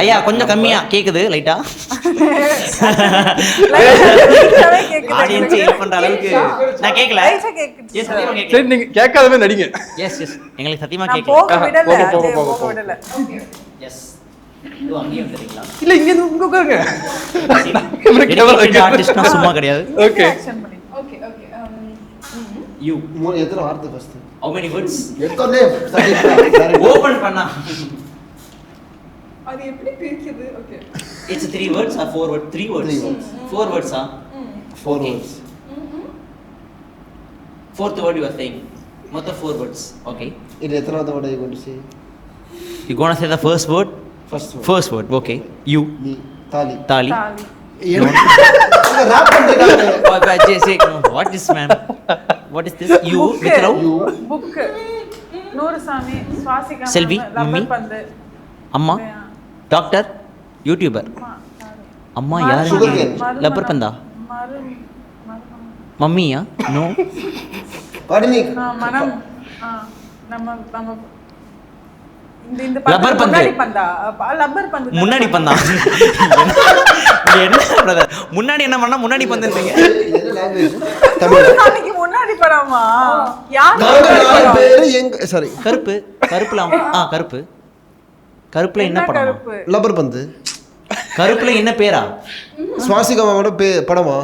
ஐயா கொஞ்சம் கம்மியா கேக்குது லைட்டா. ஆடியன்ஸ் ஹெல்ப் பண்ற அளவுக்கு நான் கேக்கல. எஸ் சத்தியமா கேக்கல. சரி நீங்க கேட்காதவே நடிங்க. எஸ் எங்களுக்கு சத்தியமா கேக்கல. போக. எஸ் இது அங்கேயே வந்துறீங்களா? இல்ல இங்க உங்க உட்காருங்க. ஆர்டிஸ்ட்னா சும்மா கிடையாது. ஓகே ஓகே யூ எத்தனை வார்த்தை ஃபர்ஸ்ட்? how many words? எடுத்தோனே ஓபன் பண்ணா அது எப்படி பிரிக்குது? Okay it's 3 words or 4 words? 3 words. 4 words ah 4 words. Fourth word you are saying மொத்தம் 4 words. Okay, இது எத்தனாவது word are you going to say? you going to say the first word? First word. Okay, you நீ தாலி. tali. Rap பண்றீங்க. What is man? What is this? You without You book நூறுசாமி Swasika Selvi, mummy, பந்து அம்மா, doctor, YouTuber. அம்மா யாரு? Sugarcane. லப்பர் பந்தா. மம்மியா? நோ. படினி. மனம் நம்ம நம்ம இந்த லப்பர் பந்து. முன்னாடி பந்தா லப்பர் பந்து முன்னாடி பந்தா. என்ன பிரதர்? முன்னாடி என்ன பண்ணா முன்னாடி பந்துன்றீங்க? என்ன லாங்குவேஜ்? தமிழ். சாமிக்கு முன்னாடி படமா? யார் நாலு பேர் எங்க சாரி கருப்பு. கருப்புல கருப்பு. கருப்புல என்ன படம்? கருப்பு லப்பர் பந்து. கருப்புல என்ன பேரா? சுவாசிகாவோட படமா?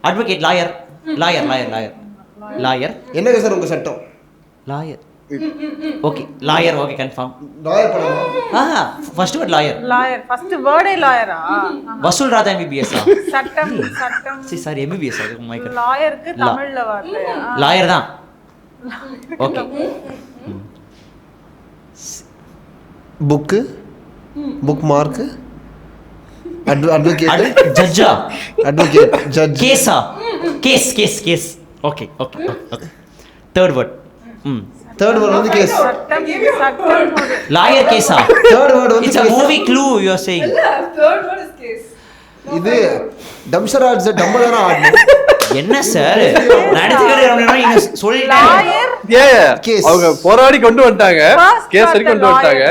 Advocate, lawyer. Lawyer lawyer lawyer lawyer என்னங்க சார் உங்க சட்டம்? Lawyer. Okay lawyer. Okay confirm. Lawyer படமா? First word lawyer. Lawyer first வேர்டே லாயரா? வசூல் ராஜா எம்பிபிஎஸ். சட்டம் சாரி எம்பிபிஎஸ் அது மைக்கேல். லாயருக்கு தமிழ்ல வார்த்தையா? லாயர் தான். Okay. Book book mark advocate ஜட்ஜா அட்வொகேட் ஜட்ஜ் கேஸா case case case. Okay okay okay. Third word. Third word வந்து கேஸ். சட்டம் லாயர் கேஸா? தேர்ட் வேர்ட் வந்து it's a movie clue you are saying. Third word is case. இது dumb charades டம்பலரா ஆடு. என்ன sir நடிச்சுக்கிட்டு அப்படினா நீங்க சொல்லிட்டீங்க. Lawyer case. அவங்க போராடி கொண்டு வந்துட்டாங்க. கேஸ் வரைக்கும் கொண்டு வந்துட்டாங்க.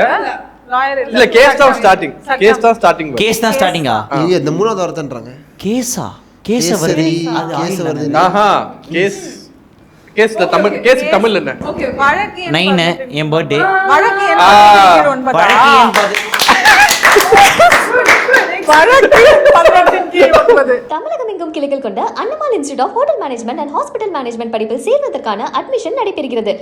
லாயர் இல்ல கேஸ் தான் ஸ்டார்டிங். கேஸ் தான் ஸ்டார்டிங். கேஸ் தான் ஸ்டார்டிங்கா? நீங்க இந்த மூணாவது வார்த்தைன்றாங்க. கேஸா? கேஸ் வருது. அது கேஸ் வருது. ஆஹா கேஸ். கேஸ்ல தமிழ் கேஸ் தமிழ்ல என்ன? ஓகே வழக்கு 9 என் பர்த்டே. வழக்கு எண் 19 வழக்கு எண் வழக்கு 18 தமிழகம் எங்கும் கிளைகள் கொண்ட அண்ணமால் institute of hotel management and hospital management படிப்பில் சேர்வதற்கான அட்மிஷன் நடைபெறுகிறது.